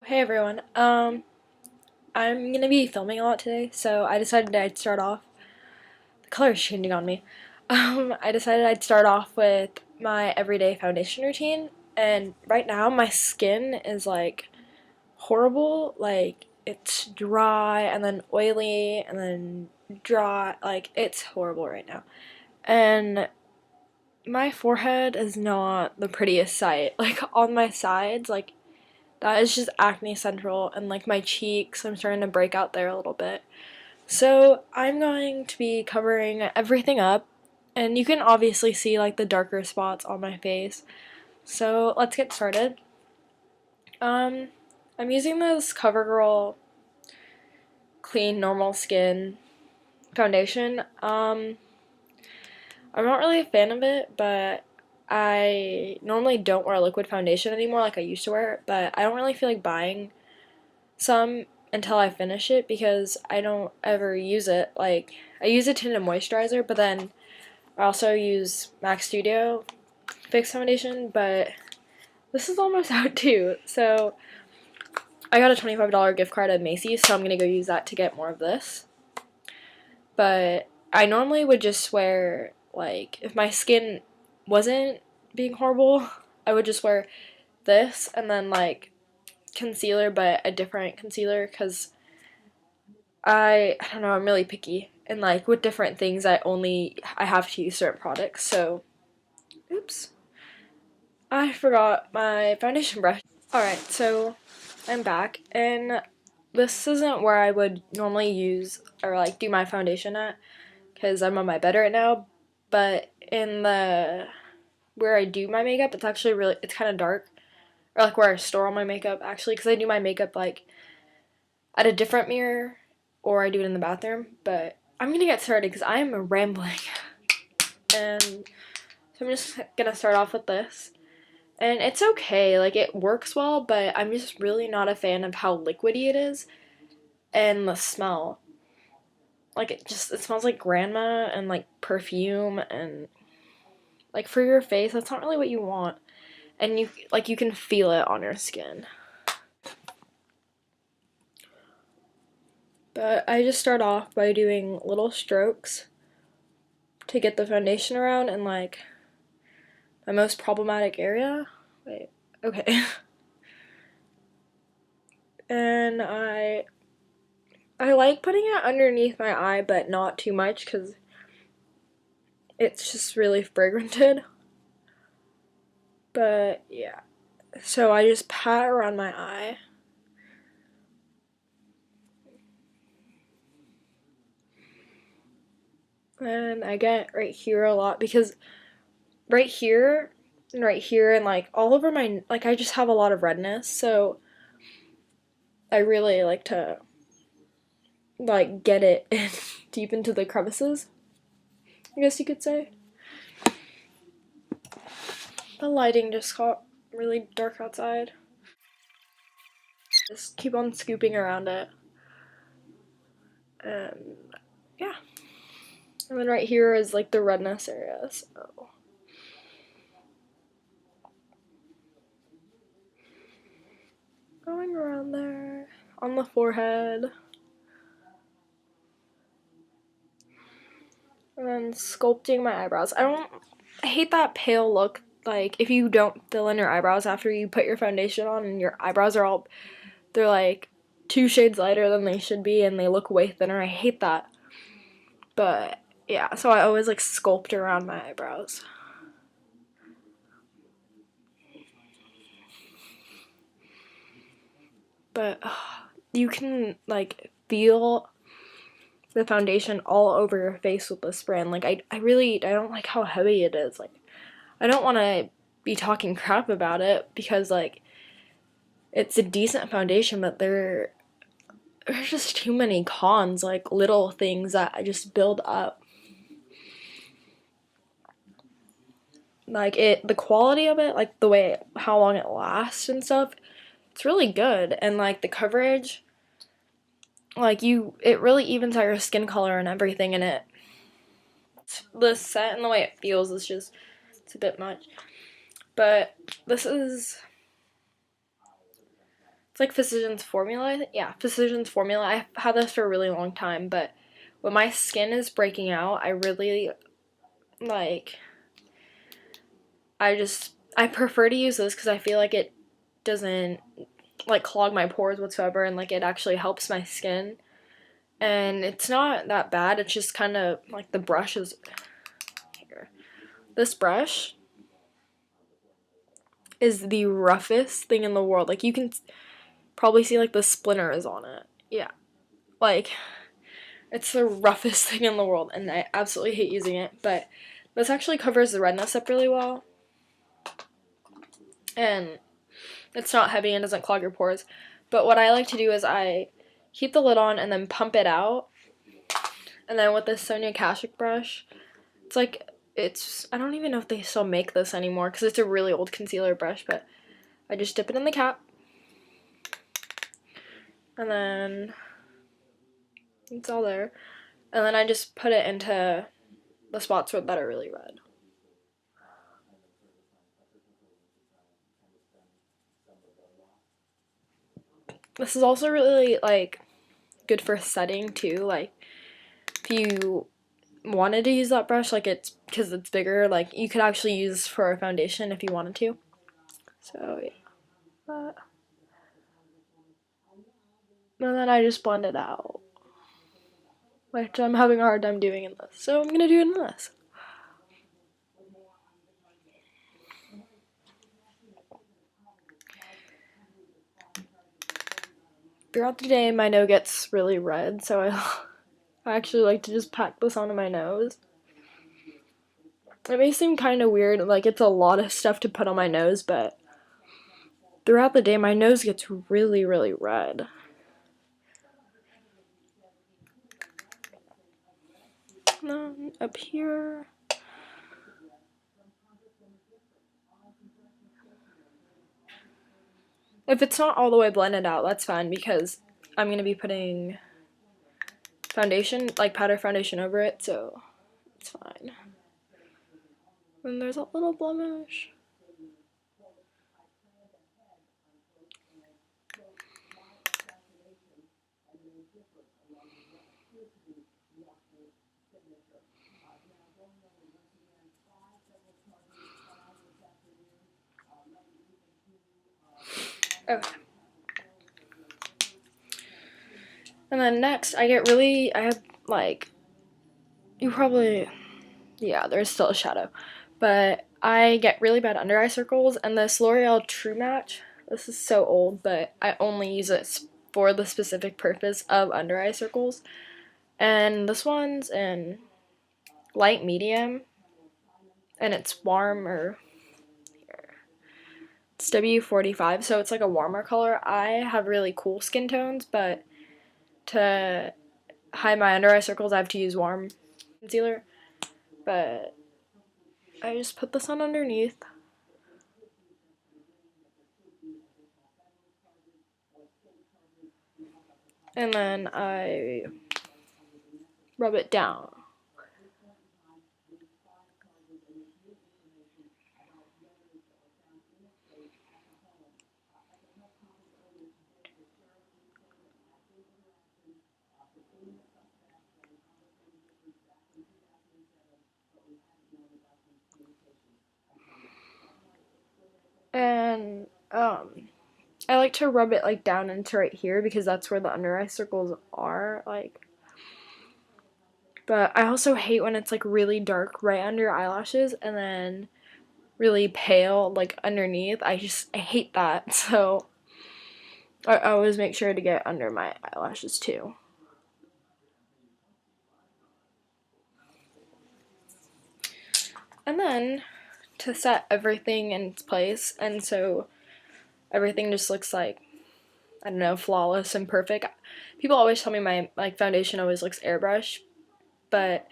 Hey everyone, I'm gonna be filming a lot today, so I decided I'd start off. The color is changing on me. I decided I'd start off with my everyday foundation routine, and right now my skin is like horrible. Like it's dry and then oily and then dry. Like it's horrible right now, and my forehead is not the prettiest sight. Like on my sides, like that is just acne central, and like my cheeks, I'm starting to break out there a little bit. So I'm going to be covering everything up, and you can obviously see like the darker spots on my face. So let's get started. Um, I'm using this Covergirl Clean Normal Skin foundation. I'm not really a fan of it, but I normally don't wear liquid foundation anymore like I used to wear it, but I don't really feel like buying some until I finish it because I don't ever use it. Like, I use a tinted moisturizer, but then I also use MAC Studio Fix Foundation, but this is almost out too. So, I got a $25 gift card at Macy's, so I'm gonna go use that to get more of this. But I normally would just wear, like, if my skin wasn't being horrible, I would just wear this and then, like, concealer, but a different concealer because I don't know, I'm really picky. And like with different things I have to use certain products. So, oops. I forgot my foundation brush. Alright, so I'm back, and this isn't where I would normally use or like do my foundation at because I'm on my bed right now, but in the where I do my makeup, it's actually it's kind of dark. Or like where I store all my makeup actually, because I do my makeup like at a different mirror or I do it in the bathroom. But I'm gonna get started because I am rambling. And so I'm just gonna start off with this. And it's okay, like it works well, but I'm just really not a fan of how liquidy it is and the smell. Like it smells like grandma and like perfume, and like for your face, that's not really what you want. And you can feel it on your skin. But I just start off by doing little strokes to get the foundation around and like my most problematic area. Wait, okay. And I like putting it underneath my eye, but not too much because it's just really fragranted. But yeah, so I just pat around my eye. And I get right here a lot because right here and right here and like all over my, like I just have a lot of redness, so I really like to like get it in deep into the crevices, I guess you could say. The lighting just got really dark outside. Just keep on scooping around it. And yeah. And then right here is like the redness area, so. Going around there. On the forehead. And then sculpting my eyebrows. I hate that pale look. Like, if you don't fill in your eyebrows after you put your foundation on and your eyebrows are they're like 2 shades lighter than they should be and they look way thinner. I hate that. But yeah, so I always like sculpt around my eyebrows. But you can like feel the foundation all over your face with the spray. And like I don't like how heavy it is. Like I don't want to be talking crap about it because like it's a decent foundation, but there's just too many cons, like little things that I just build up. Like the quality of it, like the way how long it lasts and stuff, it's really good. And like the coverage, like it really evens out your skin color and everything. And the set and the way it feels is just, it's a bit much. But this is It's like Physicians Formula. Yeah, Physicians Formula. I've had this for a really long time, but when my skin is breaking out, I really like. I prefer to use this because I feel like it doesn't like clog my pores whatsoever, and like it actually helps my skin. And it's not that bad. It's just kind of like the brush is here. This brush is the roughest thing in the world. Like you can probably see like the splinters on it. Yeah. Like it's the roughest thing in the world and I absolutely hate using it, but this actually covers the redness up really well. And it's not heavy and doesn't clog your pores. But what I like to do is I keep the lid on and then pump it out. And then with this Sonia Kashuk brush, it's like, I don't even know if they still make this anymore because it's a really old concealer brush, but I just dip it in the cap. And then it's all there. And then I just put it into the spots that are really red. This is also really, like, good for setting, too. Like, if you wanted to use that brush, like, because it's bigger, like, you could actually use for a foundation if you wanted to. So, yeah. And then I just blend it out, which I'm having a hard time doing in this. So I'm gonna do it in this. Throughout the day, my nose gets really red, so I actually like to just pack this onto my nose. It may seem kind of weird, like it's a lot of stuff to put on my nose, but throughout the day, my nose gets really, really red. And then up here. If it's not all the way blended out, that's fine because I'm going to be putting foundation, like powder foundation over it, so it's fine. And there's a little blemish. Okay. And then next, I have, like, yeah, there's still a shadow. But I get really bad under eye circles, and this L'Oreal True Match, this is so old, but I only use it for the specific purpose of under eye circles. And this one's in light medium, and it's warm, or it's W45, so it's like a warmer color. I have really cool skin tones, but to hide my under eye circles, I have to use warm concealer. But I just put this on underneath. And then I rub it down. And I like to rub it like down into right here because that's where the under eye circles are, like. But I also hate when it's like really dark right under your eyelashes and then really pale like underneath. I hate that. So I always make sure to get under my eyelashes too. And then to set everything in its place, and so everything just looks like, I don't know, flawless and perfect. People always tell me my like foundation always looks airbrush, but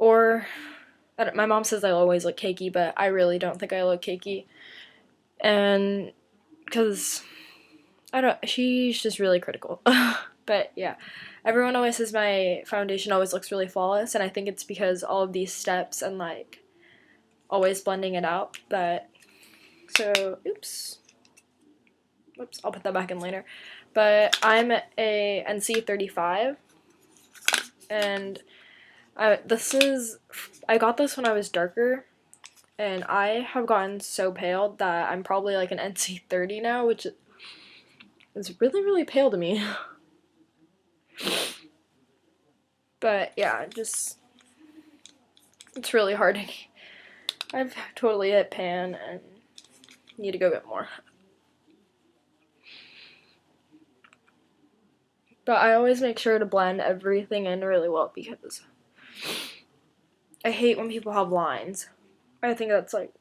my mom says I always look cakey, but I really don't think I look cakey. And because she's just really critical. But yeah, everyone always says my foundation always looks really flawless, and I think it's because all of these steps and like always blending it out. But so, oops. Oops, I'll put that back in later. But I'm a NC35, and I got this when I was darker, and I have gotten so pale that I'm probably like an NC30 now, which is really, really pale to me. But yeah, just, it's really hard. I've totally hit pan and need to go get more. But I always make sure to blend everything in really well because I hate when people have lines. I think that's like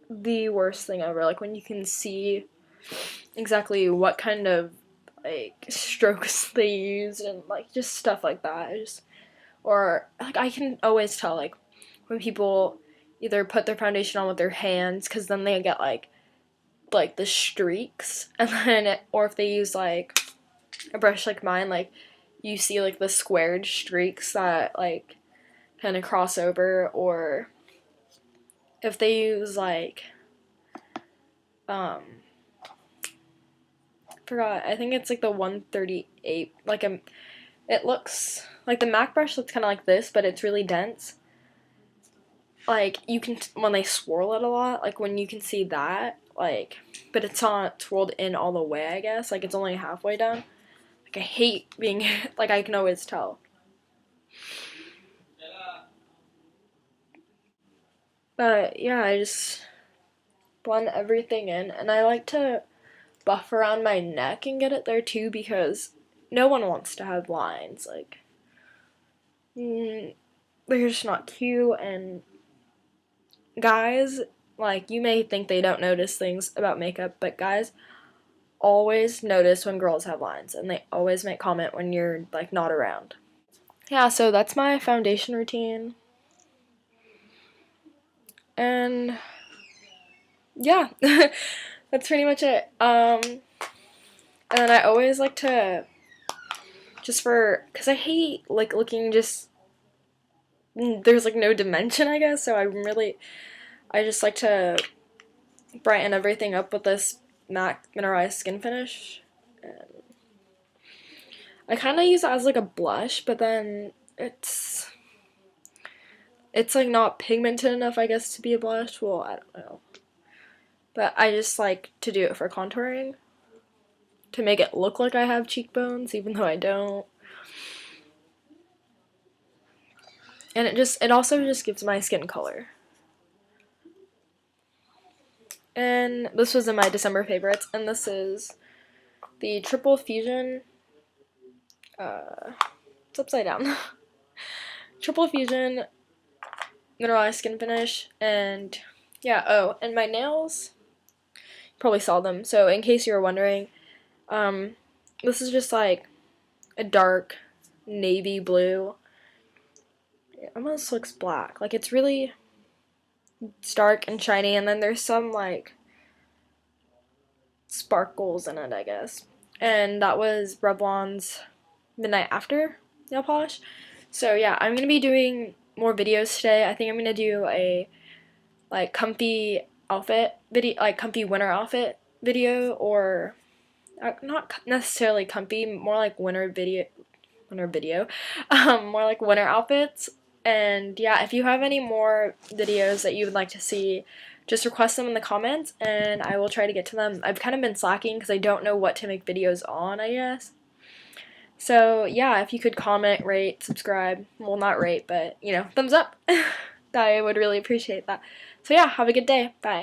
the worst thing ever. Like when you can see exactly what kind of like strokes they use and like just stuff like that. Or like I can always tell like when people either put their foundation on with their hands because then they get like the streaks, and then or if they use like a brush like mine, like you see like the squared streaks that like kind of cross over, or if they use like forgot, I think it's like the 138, like it looks like the MAC brush looks kind of like this, but it's really dense. Like you can when they swirl it a lot, like when you can see that, like, but it's not swirled in all the way, I guess, like it's only halfway done. Like I hate being like I can always tell. But yeah, I just blend everything in, and I like to buff around my neck and get it there too because no one wants to have lines. Like, they're just not cute, and guys, like, you may think they don't notice things about makeup, but guys always notice when girls have lines, and they always make comment when you're, like, not around. Yeah, so that's my foundation routine. And yeah, that's pretty much it. And then I always like to, because I hate, like, looking just, there's, like, no dimension, I guess, so I just like to brighten everything up with this MAC Mineralized Skin Finish. And I kind of use it as, like, a blush, but then it's like, not pigmented enough, I guess, to be a blush. Well, I don't know. But I just like to do it for contouring, to make it look like I have cheekbones, even though I don't. And it also just gives my skin color. And this was in my December favorites, and this is the Triple Fusion, it's upside down. Triple Fusion Mineralized Skin Finish, and yeah, oh, and my nails, probably saw them, so in case you were wondering, this is just like a dark navy blue. It almost looks black. Like, it's really dark and shiny, and then there's some like sparkles in it, I guess. And that was Revlon's Midnight After nail polish. So yeah, I'm gonna be doing more videos today. I think I'm gonna do a like comfy outfit video, like comfy winter outfit video, or not necessarily comfy, more like winter video, more like winter outfits. And yeah, if you have any more videos that you would like to see, just request them in the comments and I will try to get to them. I've kind of been slacking because I don't know what to make videos on, I guess. So yeah, if you could comment, rate, subscribe, well, not rate, but, you know, thumbs up. I would really appreciate that. So yeah, have a good day. Bye.